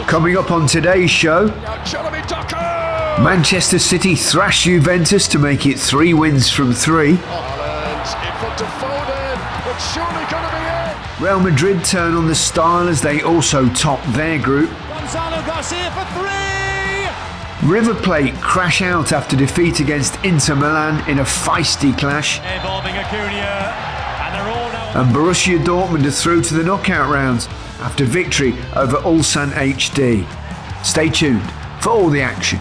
Coming up on today's show, Manchester City thrash Juventus to make it 3 wins from 3. Real Madrid turn on the style as they also top their group. River Plate crash out after defeat against Inter Milan in a feisty clash. And Borussia Dortmund are through to the knockout rounds after victory over Ulsan HD. Stay tuned for all the action.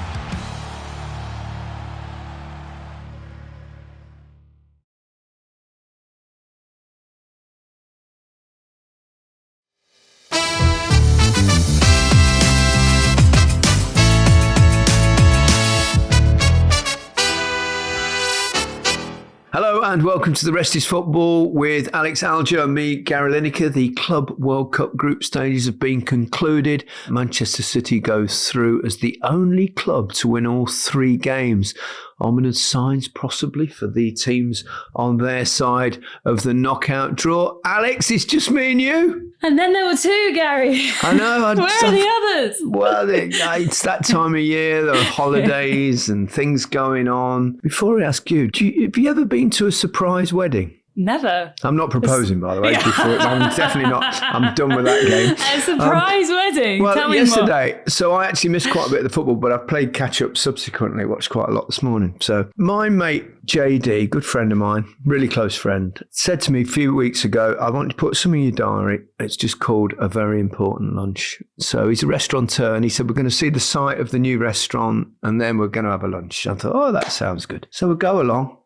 Hello and welcome to The Rest is Football with Alex Aljoe and me, Gary Lineker. The Club World Cup group stages have been concluded. Manchester City goes through as the only club to win all 3 games. Ominous signs possibly for the teams on their side of the knockout draw. Alex, it's just me and you. And then there were 2, Gary. I know. Where are the others? Well, it's that time of year. There are holidays and things going on. Before I ask you, have you ever been to a surprise wedding? Never. I'm not proposing, by the way. I'm definitely not. I'm done with that game. A surprise wedding? Well, Tell me yesterday, more. So I actually missed quite a bit of the football, but I played catch-up subsequently, watched quite a lot this morning. So my mate, JD, good friend of mine, really close friend, said to me a few weeks ago, I want you to put something in your diary. It's just called A Very Important Lunch. So he's a restaurateur, and he said, we're going to see the site of the new restaurant, and then we're going to have a lunch. I thought, oh, that sounds good. So we'll go along.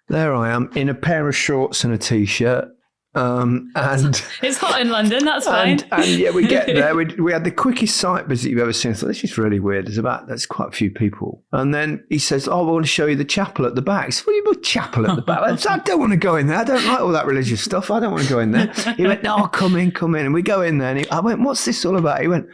There I am in a pair of shorts and a t-shirt. And it's hot in London, that's fine. And yeah, we get there. We had the quickest site visit you've ever seen. I thought, this is really weird. There's quite a few people. And then he says, oh, I want to show you the chapel at the back. I said, what do you mean chapel at the back? I said, I don't want to go in there. I don't like all that religious stuff. I don't want to go in there. He went, no, come in. And we go in there. And I went, what's this all about? He went,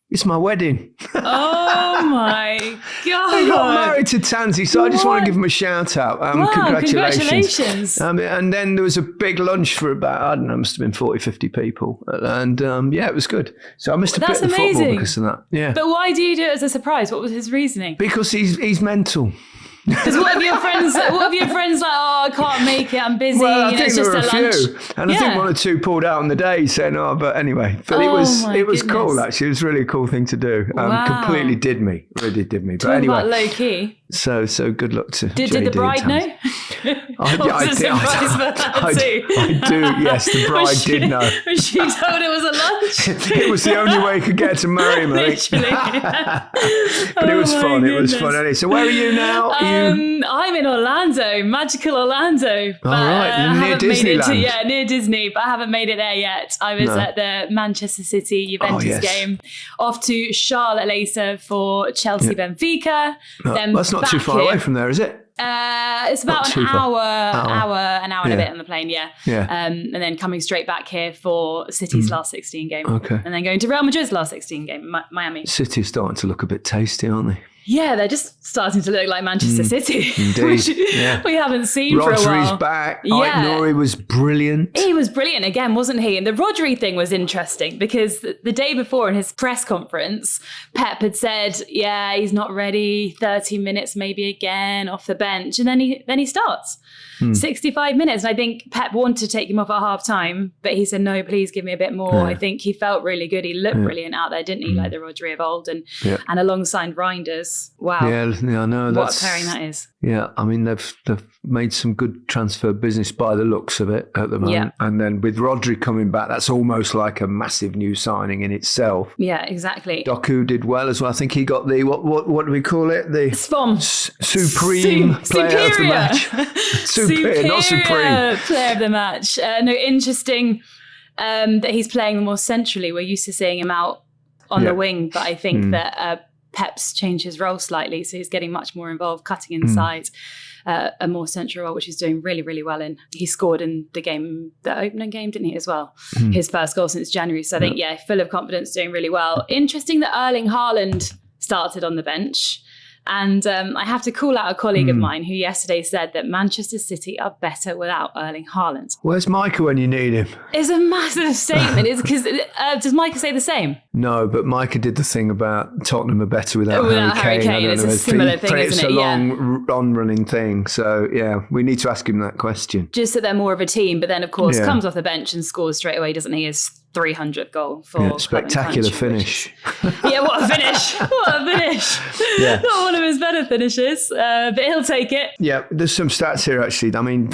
it's my wedding. Oh my God. I got married to Tansy, so I just want to give him a shout out. Wow, congratulations. And then there was a big lunch for about, I don't know, must have been 40, 50 people. And yeah, it was good. So I missed a bit of the football because of that. Yeah. But why do you do it as a surprise? What was his reasoning? Because he's mental. Because what if your friends like, oh, I can't make it, I'm busy. Well, I think it's there just were a lunch. few, and I think 1 or 2 pulled out on the day saying, "Oh, but anyway." But it was cool actually. It was a really cool thing to do. Wow. Completely did me. But talk anyway, about low key. So good luck to Did JD the bride know? I do. Yes, the bride did know. She told it was a lunch. It was the only way he could get to marry him, I think. But it was fun. Goodness. It was fun. Anyway, so where are you now? I'm in Orlando, magical Orlando. All right, near Disneyland. Near Disney, but I haven't made it there yet. I was at the Manchester City Juventus game, off to Charlotte later for Chelsea Benfica. Then that's not too far away from there, is it? It's about an hour and a bit on the plane, yeah. And then coming straight back here for City's last 16 game. Okay. And then going to Real Madrid's last 16 game, Miami. City's starting to look a bit tasty, aren't they? Yeah, they're just starting to look like Manchester City, indeed. which we haven't seen for a while. Rodri's back. Yeah. Nori was brilliant. He was brilliant again, wasn't he? And the Rodri thing was interesting because the day before in his press conference, Pep had said, yeah, he's not ready, 30 minutes maybe again off the bench. And then he starts. 65 minutes. And I think Pep wanted to take him off at half time, but he said, no, please give me a bit more. I think he felt really good. He looked brilliant out there, didn't he? Like the Rodri of old and alongside Reinders. Wow. Yeah, I know. What a pairing that is. Yeah, I mean, they've made some good transfer business by the looks of it at the moment. Yeah. And then with Rodri coming back, that's almost like a massive new signing in itself. Yeah, exactly. Doku did well as well. I think he got the, what do we call it? The SPOM. Supreme player of the match. Superior, not supreme. Player of the match. Interesting that he's playing more centrally. We're used to seeing him out on the wing, but I think that Pep's changed his role slightly, so he's getting much more involved, cutting inside, a more central role, which he's doing really, really well in. He scored in the opening game, didn't he, as well? His first goal since January. So I think, full of confidence, doing really well. Interesting that Erling Haaland started on the bench. And I have to call out a colleague of mine who yesterday said that Manchester City are better without Erling Haaland. Where's Micah when you need him? It's a massive statement. It's because does Micah say the same? No, but Micah did the thing about Tottenham are better without Harry Kane. It's a similar thing, it's isn't it? It's a long on-running thing. So, yeah, we need to ask him that question. Just that they're more of a team, but then, of course, comes off the bench and scores straight away, doesn't he? His 300th goal for spectacular finish. Yeah, what a finish. What a finish. Yeah. Not one of his better finishes, but he'll take it. Yeah, there's some stats here, actually. I mean,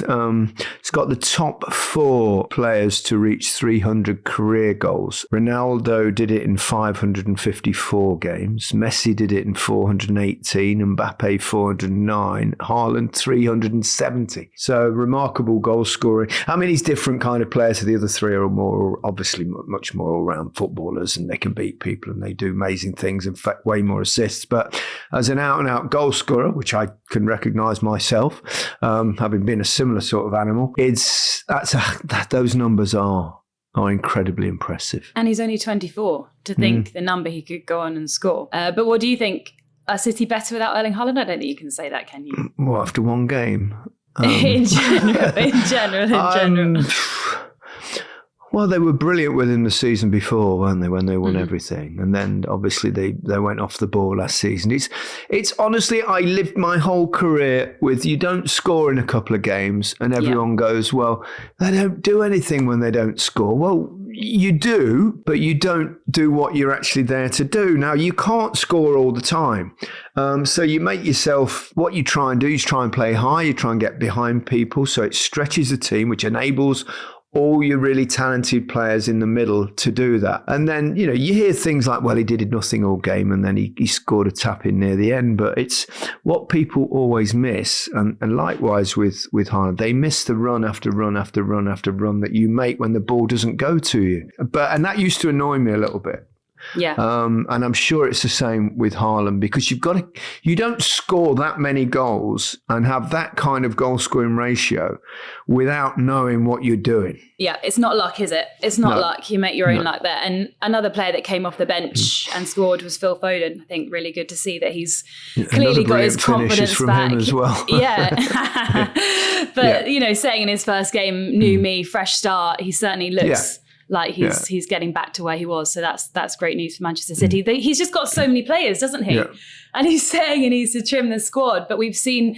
it's got the top 4 players to reach 300 career goals. Ronaldo did it in 554 games. Messi did it in 418. Mbappe, 409. Haaland, 370. So remarkable goal scoring. I mean, he's different kind of player to the other 3 are more, obviously, much more all-round footballers, and they can beat people and they do amazing things, in fact way more assists. But as an out-and-out goal scorer, which I can recognise myself, having been a similar sort of animal, those numbers are incredibly impressive. And he's only 24. To think the number he could go on and score. But what do you think? Are City better without Erling Haaland? I don't think you can say that, can you? Well, after one game? In general. Well, they were brilliant within the season before, weren't they, when they won everything? And then, obviously, they went off the ball last season. It's honestly, I lived my whole career with you don't score in a couple of games and everyone goes, well, they don't do anything when they don't score. Well, you do, but you don't do what you're actually there to do. Now, you can't score all the time. So you make yourself, what you try and do is try and play high. You try and get behind people. So it stretches the team, which enables all your really talented players in the middle to do that. And then, you hear things like, well, he did nothing all game and then he scored a tap in near the end. But it's what people always miss. And likewise with Haaland, they miss the run after run after run after run that you make when the ball doesn't go to you. And that used to annoy me a little bit. Yeah. And I'm sure it's the same with Haaland, because you don't score that many goals and have that kind of goal scoring ratio without knowing what you're doing. Yeah, it's not luck, is it? It's not luck. You make your own luck there. And another player that came off the bench and scored was Phil Foden. I think really good to see that he's clearly got his confidence from back. Him as well. Yeah. But, saying in his first game, new me, fresh start, he certainly looks like he's getting back to where he was. So that's great news for Manchester City. He's just got so many players, doesn't he? Yeah. And he's saying he needs to trim the squad. But we've seen,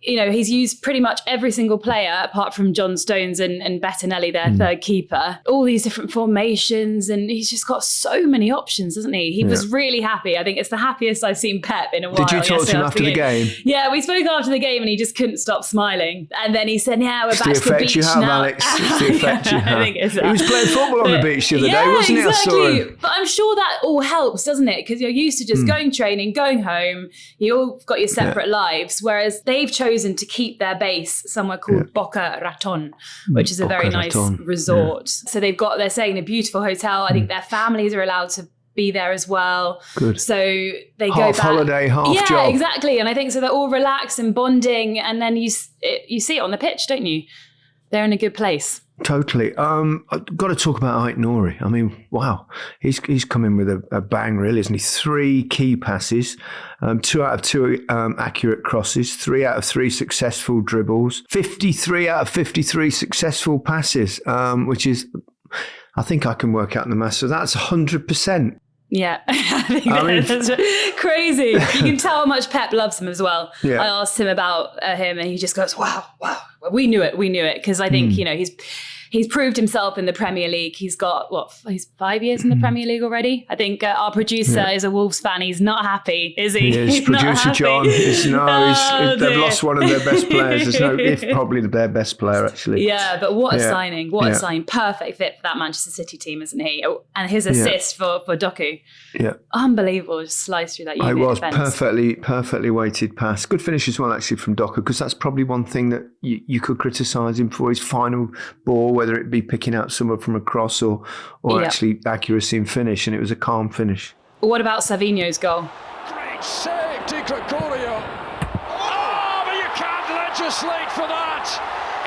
he's used pretty much every single player apart from John Stones and Bettinelli, their third keeper. All these different formations, and he's just got so many options, doesn't he? He was really happy. I think it's the happiest I've seen Pep in a while. Did you talk to him after the game? Yeah, we spoke after the game and he just couldn't stop smiling. And then he said, yeah, we're back to the beach now. It's the effect you have, Alex. It's the effect you have. I think it's that. He was playing football on the beach the other day, wasn't he? Exactly. I saw him. But I'm sure that all helps, doesn't it? Because you're used to just going training, going home. You all got your separate lives, whereas they've chosen to keep their base somewhere called Boca Raton, which is a very nice resort. So they're staying in a beautiful hotel. I think their families are allowed to be there as well. Good. So they half go back. Holiday, half job. Yeah, exactly. And I think so they're all relaxed and bonding, and then you see it on the pitch, don't you? They're in a good place. Totally. I've got to talk about Ait Nouri. I mean, wow. He's come in with a bang, really, isn't he? 3 key passes, 2 out of 2 accurate crosses, 3 out of 3 successful dribbles, 53 out of 53 successful passes, which is, I think I can work out the maths. So that's 100%. Yeah, I think that's crazy. You can tell how much Pep loves him as well. Yeah. I asked him about him and he just goes, wow. We knew it. Because I think, he's proved himself in the Premier League. He's got, he's 5 years in the Premier League already. I think our producer is a Wolves fan. He's not happy, is he? He is. He's Producer John. They've lost one of their best players. It's probably their best player, actually. Yeah, but what a signing. What a signing. Perfect fit for that Manchester City team, isn't he? Oh, and his assist for Doku. Yeah. Unbelievable. Just slice through that It was defense. perfectly weighted pass. Good finish as well, actually, from Doku, because that's probably one thing that you could criticise him for, his final ball, whether it be picking out someone from a cross or actually accuracy and finish, and it was a calm finish. What about Savinho's goal? Great save, Di Gregorio. Oh, but you can't legislate for that.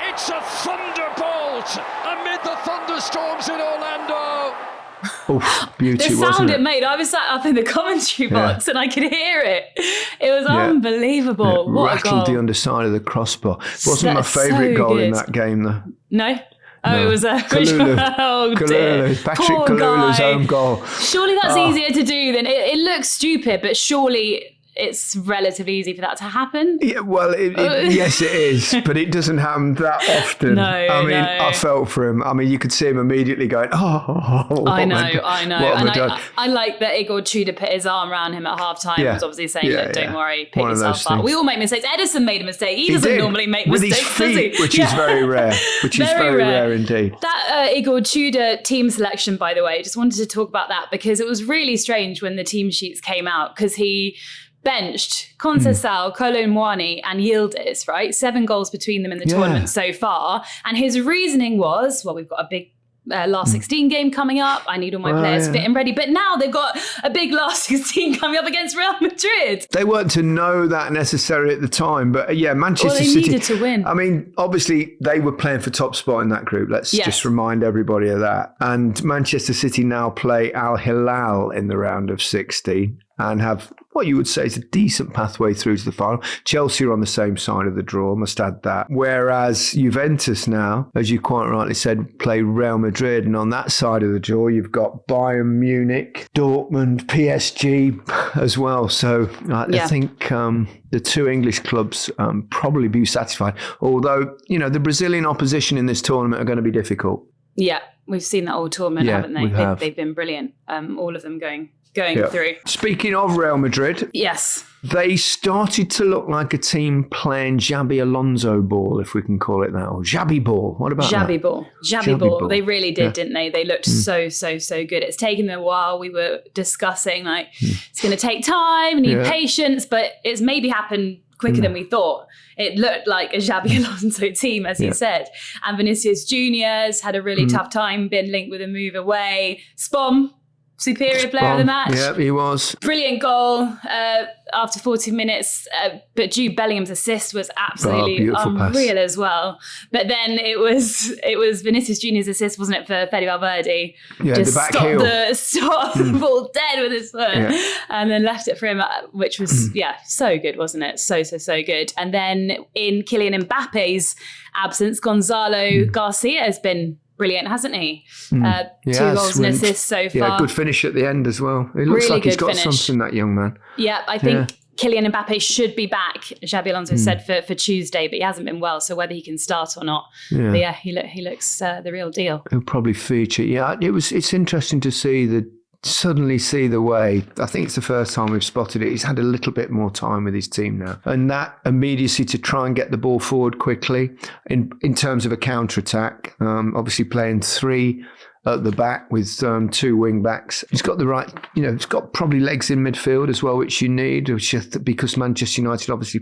It's a thunderbolt amid the thunderstorms in Orlando. Oh, beauty, The wasn't sound it? it made, I was sat up in the commentary box and I could hear it. It was unbelievable. What a rattled goal. the underside of the crossbar. Wasn't my That's so favourite goal in good. that game, though. No? Oh, No. it was a Kalulu. oh, dear. Kalulu. Patrick Poor Kalulu's guy. own goal. Surely that's Oh. easier to do than it looks stupid, but surely it's relatively easy for that to happen. Yeah, well, yes, it is, but it doesn't happen that often. No, I mean, no. I felt for him. I mean, you could see him immediately going, what I know. What And have I done? I like that Igor Tudor put his arm around him at half time. Yeah. Was obviously saying, Yeah, look, don't yeah. worry, pick One of yourself those up. things. We all make mistakes. Edison made a mistake. He doesn't did, normally make with mistakes, his feet, does he? which is very rare. Which is very rare indeed. That Igor Tudor team selection, by the way, just wanted to talk about that because it was really strange when the team sheets came out because he benched Conceição, Kolo Muani and Yildiz, right? 7 goals between them in the tournament so far. And his reasoning was, well, we've got a big last 16 game coming up. I need all my players fit and ready. But now they've got a big last 16 coming up against Real Madrid. They weren't to know that necessarily at the time, but Manchester Well, they City needed to win. I mean, obviously they were playing for top spot in that group. Let's Yes. just remind everybody of that. And Manchester City now play Al Hilal in the round of 16 and have what you would say is a decent pathway through to the final. Chelsea are on the same side of the draw, must add that. Whereas Juventus now, as you quite rightly said, play Real Madrid. And on that side of the draw, you've got Bayern Munich, Dortmund, PSG as well. So I think the 2 English clubs probably be satisfied. Although, the Brazilian opposition in this tournament are going to be difficult. Yeah, we've seen that all tournament, haven't they? we have. They've been brilliant. All of them going through. Speaking of Real Madrid, Yes. they started to look like a team playing Xabi Alonso ball, if we can call it that, or Xabi ball. What about Xabi that? ball. Xabi ball. They really did, didn't they? They looked so good. It's taken them a while. We were discussing it's going to take time, need patience, but it's maybe happened quicker than we thought. It looked like a Xabi Alonso team, as you said. And Vinicius Junior's had a really tough time, been linked with a move away. Spom, superior player of the match. Yeah, he was. Brilliant goal after 40 minutes. But Jude Bellingham's assist was absolutely beautiful unreal pass. as well. But then it was Vinicius Junior's assist, wasn't it, for Fede Valverde? Yeah, Just the back stopped heel. the ball dead with his foot and then left it for him, which was, so good, wasn't it? So good. And then in Kylian Mbappe's absence, Gonzalo Garcia has been brilliant, hasn't he? 2 goals and assists so far. Yeah, good finish at the end as well. It looks Really like he's good got finish. something, that young man. Yeah, I think Kylian Mbappe should be back, Xabi Alonso said, for Tuesday, but he hasn't been well, so whether he can start or not. Yeah. But he looks the real deal. He'll probably feature. Yeah, it's interesting to suddenly see the way. I think it's the first time we've spotted it. He's had a little bit more time with his team now. And that immediacy to try and get the ball forward quickly in terms of a counter-attack. Obviously playing 3 at the back with 2 wing backs. He's got the right, he's got probably legs in midfield as well, which you need, because Manchester United obviously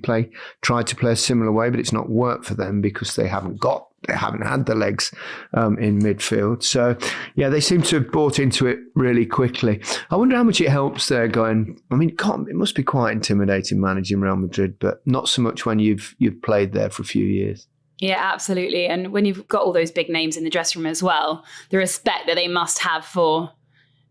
tried to play a similar way, but it's not worked for them because they haven't had the legs in midfield. So, they seem to have bought into it really quickly. I wonder how much it helps there going, it must be quite intimidating managing Real Madrid, but not so much when you've played there for a few years. Yeah, absolutely. And when you've got all those big names in the dressing room as well, the respect that they must have for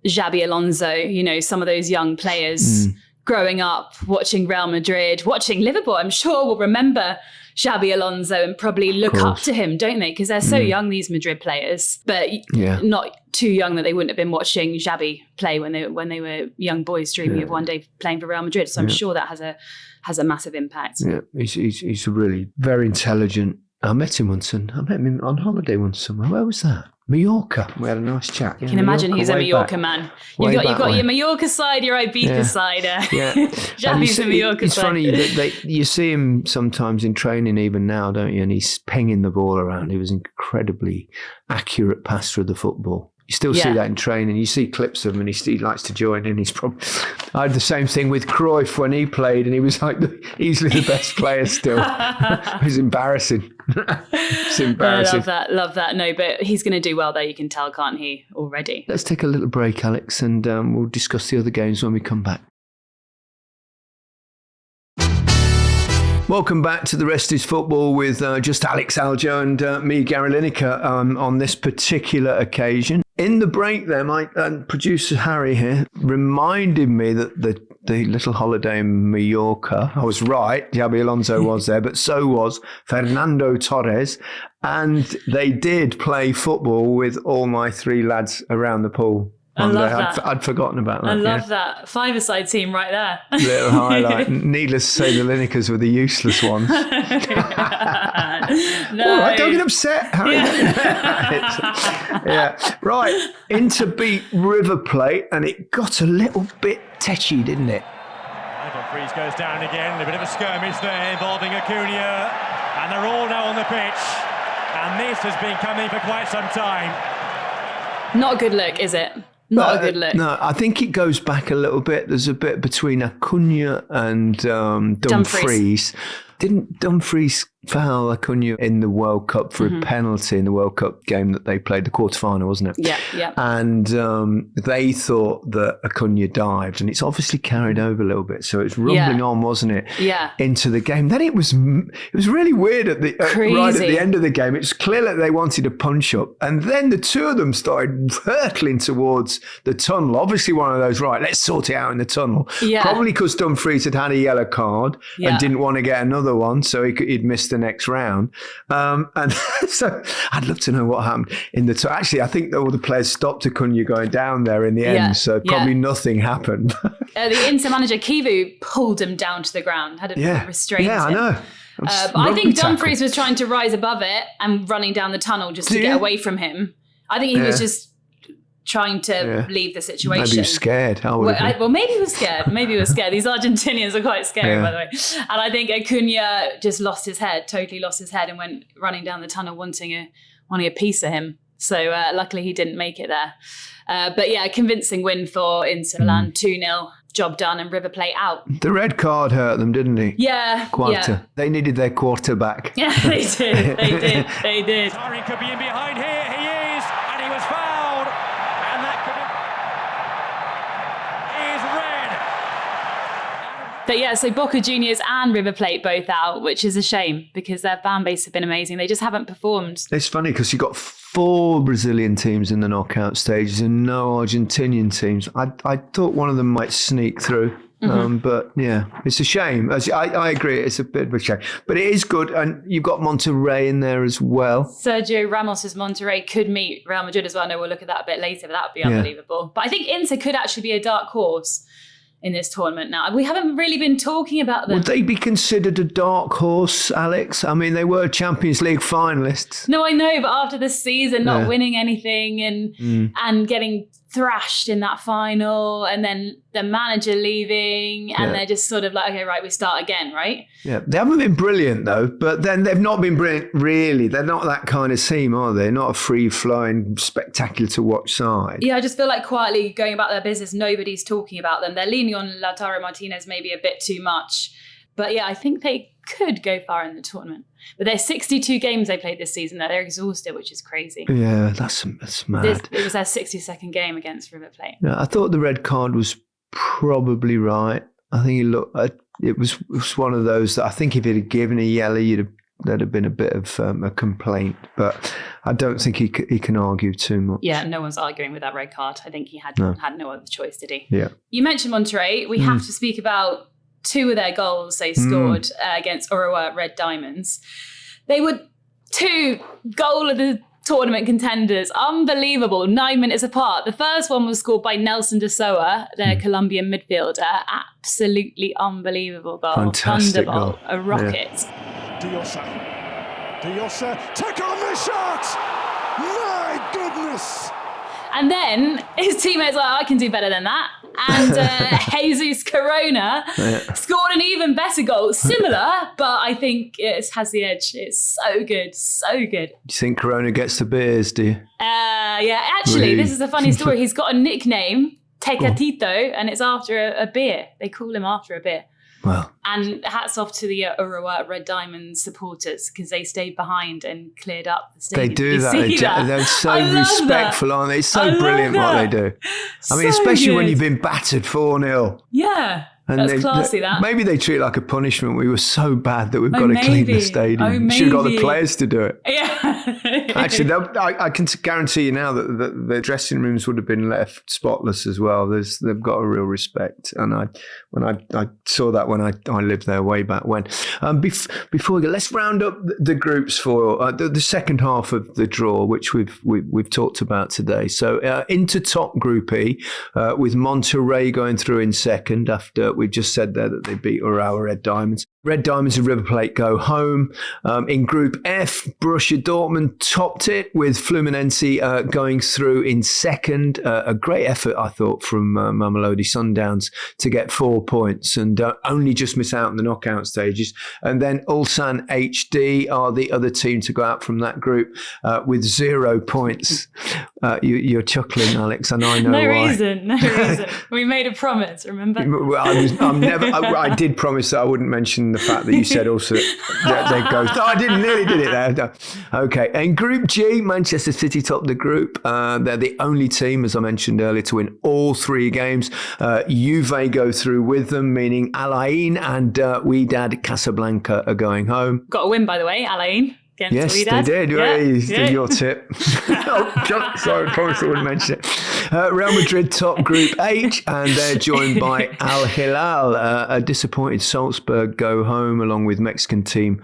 Xabi Alonso, some of those young players growing up, watching Real Madrid, watching Liverpool, I'm sure will remember Xabi Alonso and probably look up to him, don't they? Because they're so young, these Madrid players, but not too young that they wouldn't have been watching Xabi play when they were young boys dreaming of one day playing for Real Madrid. So I'm sure that has a massive impact. Yeah, he's a really very intelligent. I met him once, and I met him on holiday once somewhere. Where was that? Mallorca. We had a nice chat. I can imagine he's a Mallorca man. You've got your Mallorca side, your Ibiza side. Yeah. Xabi's a Mallorca it's side. funny that you see him sometimes in training, even now, don't you? And he's pinging the ball around. He was an incredibly accurate passer of the football. You still see that in training. You see clips of him, and he likes to join in. I had the same thing with Cruyff when he played, and he was like easily the best player still. It was embarrassing. It's embarrassing. Love that. No, but he's going to do well, though. You can tell, can't he, already? Let's take a little break, Alex, and we'll discuss the other games when we come back. Welcome back to The Rest is Football with just Alex Aljoe and me, Gary Lineker, on this particular occasion. In the break there, my producer Harry here reminded me that the little holiday in Mallorca, I was right, Xabi Alonso was there, but so was Fernando Torres. And they did play football with all my 3 lads around the pool. I love that. I'd forgotten about that. I love that. 5-a-side team right there. Little highlight. Needless to say, the Linekers were the useless ones. No. All right, don't get upset, Harry. Yeah. Right, Inter beat River Plate, and it got a little bit tetchy, didn't it? Freeze goes down again. A bit of a skirmish there involving Acuna. And they're all now on the pitch. And this has been coming for quite some time. Not a good look, is it? Not a good look. No, I think it goes back a little bit. There's a bit between Acuna and Dumfries. Didn't Dumfries foul Acuna in the World Cup for a penalty in the World Cup game that they played, the quarterfinal, wasn't it? Yeah. And they thought that Acuna dived, and it's obviously carried over a little bit, so it's rumbling on, wasn't it? Yeah. Into the game. Then it was really weird at the right at the end of the game. It's clear that they wanted a punch up, and then the two of them started hurtling towards the tunnel. Obviously, one of those, right, let's sort it out in the tunnel. Yeah. Probably because Dumfries had had a yellow card and didn't want to get another one, so he'd missed the next round. And so I'd love to know what happened in the actually, I think all the players stopped Acuna going down there in the end, so probably nothing happened. The Inter manager Kivu pulled him down to the ground, had a restraint. Yeah, I know. But I think Dumfries was trying to rise above it and running down the tunnel just to get away from him. I think he was just trying to leave the situation. Maybe he was scared. Well, maybe he was scared. These Argentinians are quite scary, by the way. And I think Acuna just totally lost his head, and went running down the tunnel wanting a piece of him. So luckily he didn't make it there. But yeah, a convincing win for Inter Milan, 2-0. Job done, and River Plate out. The red card hurt them, didn't he? Yeah. Quarter. Yeah. They needed their quarterback. Yeah, they did. They did. Tarring could be in behind here. He is, and he was fouled. And that is red. But yeah, so Boca Juniors and River Plate both out, which is a shame because their fan base have been amazing. They just haven't performed. It's funny because you've got 4 Brazilian teams in the knockout stages and no Argentinian teams. I thought one of them might sneak through. But yeah, it's a shame. I agree, it's a bit of a shame. But it is good. And you've got Monterrey in there as well. Sergio Ramos's Monterrey could meet Real Madrid as well. I know we'll look at that a bit later, but that would be unbelievable. But I think Inter could actually be a dark horse in this tournament now. We haven't really been talking about them. Would they be considered a dark horse, Alex? I mean, they were Champions League finalists. No, I know, but after this season, not winning anything and getting thrashed in that final, and then the manager leaving, and they're just sort of like, okay, right, we start again, right? Yeah, they haven't been brilliant though, but then they've not been brilliant really. They're not that kind of team, are they? Not a free-flowing, spectacular to watch side. Yeah, I just feel like quietly going about their business, nobody's talking about them. They're leaning on Lautaro Martinez maybe a bit too much. But yeah, I think they could go far in the tournament. But there's 62 games they played this season. They're exhausted, which is crazy. Yeah, that's mad. It was their 62nd game against River Plate. Yeah, I thought the red card was probably right. I think it was one of those that I think if he'd have given a yellow, there'd have been a bit of a complaint. But I don't think he can argue too much. Yeah, no one's arguing with that red card. I think he had no other choice, did he? Yeah. You mentioned Monterrey. We have to speak about 2 of their goals they scored against Urawa Red Diamonds. They were 2 goal of the tournament contenders. Unbelievable. 9 minutes apart. The first one was scored by Nelson de Soa, their Colombian midfielder. Absolutely unbelievable goal. Fantastic Thunderbolt, goal. a rocket. Diosa, take on the shot! My goodness! And then his teammates were like, I can do better than that. And Jesus Corona scored an even better goal. Similar, but I think it has the edge. It's so good, so good. Do you think Corona gets the beers, do you? Yeah, actually, Really? This is a funny story. He's got a nickname, Tecatito, and it's after a beer. They call him after a beer. Well, And hats off to the Urawa Red Diamonds supporters because they stayed behind and cleared up the stadium. they do You that. see They're so I love respectful, that. aren't they? It's so I love brilliant what they that. do. I mean, So especially when good. you've been battered 4-0. Yeah. And That's classy, that. Maybe they treat it like a punishment. We were so bad that we've got to clean the stadium. Oh, Should have got the maybe. players to do it. Yeah. Actually, I can guarantee you now that the dressing rooms would have been left spotless as well. They've got a real respect. And I saw that when I lived there way back when. Before we go, let's round up the groups for the second half of the draw, which we've talked about today. So into top Group E, with Monterrey going through in second after we've just said there that they beat Urawa Red Diamonds. Red Diamonds and River Plate go home. In Group F, Borussia Dortmund topped it with Fluminense going through in second. A great effort, I thought, from Mamelodi Sundowns to get 4 points and only just miss out in the knockout stages. And then Ulsan HD are the other team to go out from that group with 0 points. You're chuckling, Alex, and I know No why. reason. We made a promise, remember? I did promise that I wouldn't mention the fact that you said also that they go. No, I nearly did it there. No. Okay. In Group G, Manchester City topped the group. They're the only team, as I mentioned earlier, to win all 3 games. Juve go through with them, meaning Al Ain and Wydad Casablanca are going home. Got a win, by the way, Alain. Yes, Wydad. they did. Yeah. Your tip. Sorry, I promised I wouldn't mention it. Real Madrid top Group H, and they're joined by Al Hilal. A disappointed Salzburg go home along with Mexican team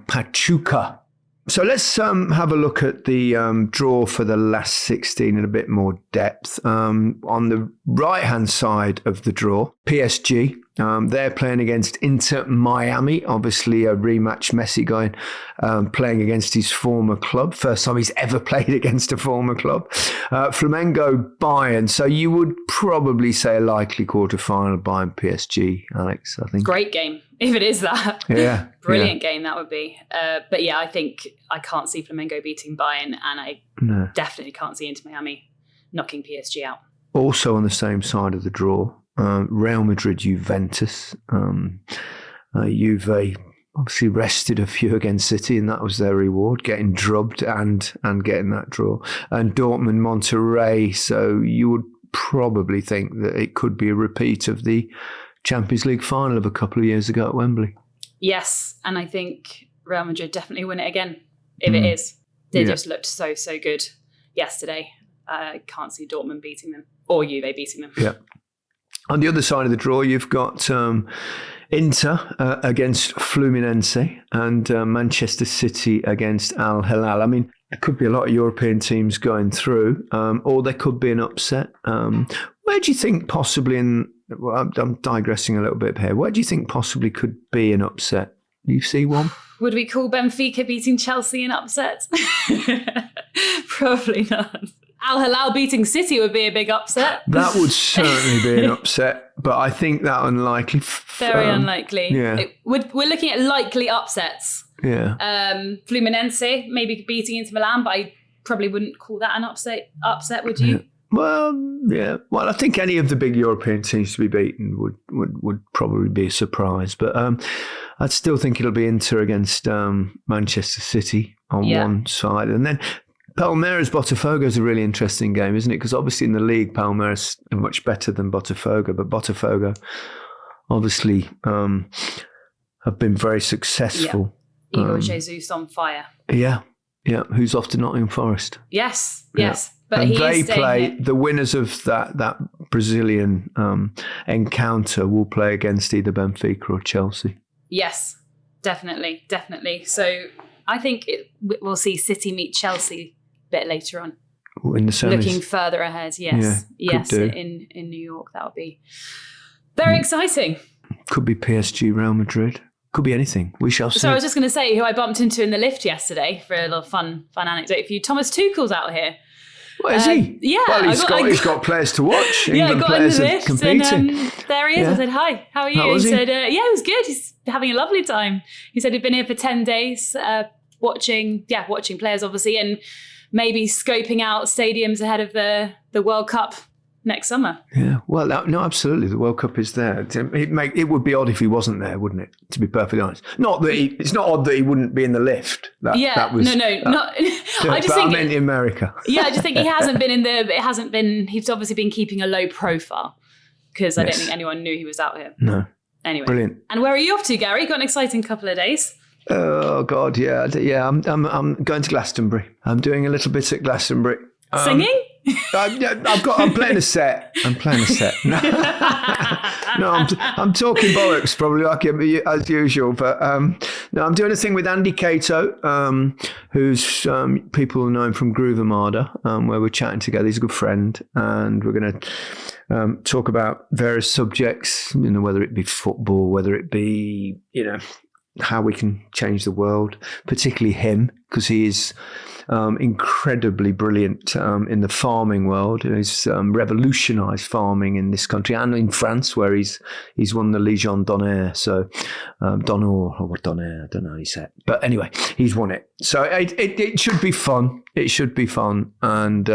Pachuca. So let's have a look at the draw for the last 16 in a bit more depth. On the right-hand side of the draw, PSG. They're playing against Inter Miami. Obviously, a rematch. Messi going playing against his former club. First time he's ever played against a former club. Flamengo Bayern. So you would probably say a likely quarterfinal Bayern PSG, Alex, I think. Great game, if it is that. Yeah. Brilliant game that would be. But yeah, I think I can't see Flamengo beating Bayern, and I definitely can't see Inter Miami knocking PSG out. Also on the same side of the draw, Real Madrid, Juventus. Juve obviously rested a few against City, and that was their reward, getting drubbed and getting that draw. And Dortmund, Monterrey. So you would probably think that it could be a repeat of the Champions League final of a couple of years ago at Wembley. Yes, and I think Real Madrid definitely win it again, if it is. They just looked so good yesterday. I can't see Dortmund beating them, or Juve beating them. Yeah. On the other side of the draw, you've got Inter against Fluminense and Manchester City against Al Hilal. I mean, there could be a lot of European teams going through, or there could be an upset. Where do you think possibly I'm digressing a little bit here. Where do you think possibly could be an upset? Do you see one? Would we call Benfica beating Chelsea an upset? Probably not. Al Hilal beating City would be a big upset. That would certainly be an upset, but I think that unlikely. Very unlikely. Yeah. We're looking at likely upsets. Yeah. Fluminense maybe beating Inter Milan, but I probably wouldn't call that an upset, would you? Yeah. Well, yeah. Well, I think any of the big European teams to be beaten would probably be a surprise. But I'd still think it'll be Inter against Manchester City on one side. And then Palmeiras Botafogo is a really interesting game, isn't it? Because obviously in the league, Palmeiras are much better than Botafogo. But Botafogo obviously have been very successful. Yeah. Igor Jesus on fire. Yeah. Yeah. Who's off to Nottingham Forest? Yes. Yeah. But and he they is play, here. the winners of that Brazilian encounter will play against either Benfica or Chelsea. Yes, definitely. So I think we'll see City meet Chelsea a bit later on. In the semis. Looking further ahead, yes. Yes, in New York, that would be very exciting. Could be PSG, Real Madrid. Could be anything. We shall see. So I was just going to say who I bumped into in the lift yesterday for a little fun anecdote for you. Thomas Tuchel's out here. What is he? Yeah. Well, he's got players to watch. Yeah, I England got in players the are lift competing. and there he is. Yeah. I said, hi, how are you? How was he he? said, yeah, it was good. He's having a lovely time. He said he'd been here for 10 days watching players, obviously, and maybe scoping out stadiums ahead of the World Cup next summer. Yeah, well, no, absolutely. The World Cup is there. It would be odd if he wasn't there, wouldn't it? To be perfectly honest, not that it's not odd that he wouldn't be in the lift. Not. I just think I meant in America. Yeah, I just think he hasn't been He's obviously been keeping a low profile. because I don't Yes. think anyone knew he was out here. No. Anyway. Brilliant. And where are you off to, Gary? Got an exciting couple of days. Oh God, yeah. I'm going to Glastonbury. I'm doing a little bit at Glastonbury. Singing? I'm playing a set. No, I'm talking bollocks probably as usual. But no, I'm doing a thing with Andy Cato, who's people know him from Groove Armada, where we're chatting together. He's a good friend, and we're going to talk about various subjects. Whether it be football, whether it be how we can change the world, particularly him, because he is incredibly brilliant in the farming world. He's revolutionised farming in this country and in France, where he's won the Légion d'honneur. So d'honneur, or d'honneur, I don't know how you say it. But anyway, he's won it. So it should be fun. It should be fun, and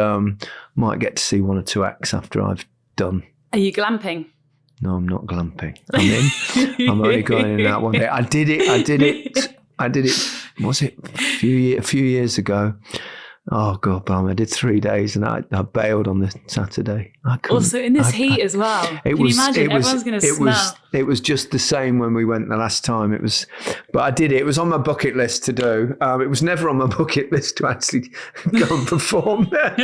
might get to see one or two acts after I've done. Are you glamping? No, I'm not glamping. I'm in. I'm only going in that one day. I did it. Was it a few years ago? Oh God, I did 3 days and I bailed on the Saturday. Also in this heat as well. Can you imagine? Everyone's going to smell. It was just the same when we went the last time. But I did it. It was on my bucket list to do. It was never on my bucket list to actually go and perform there.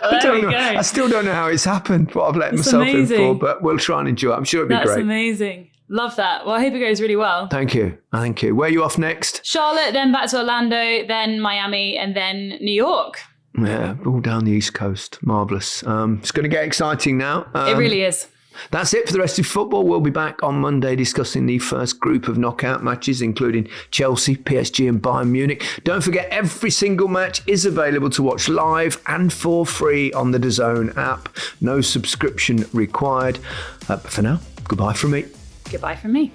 I don't know. I still don't know how it's happened. What I've let myself in for, but we'll try and enjoy it. I'm sure it'll be great. That's amazing. Love that. Well, I hope it goes really well. Thank you. Where are you off next? Charlotte, then back to Orlando, then Miami, and then New York. Yeah, all down the East Coast. Marvellous. It's going to get exciting now. It really is. That's it for the rest of football. We'll be back on Monday discussing the first group of knockout matches, including Chelsea, PSG and Bayern Munich. Don't forget, every single match is available to watch live and for free on the DAZN app. No subscription required. But for now, goodbye from me. Goodbye from me.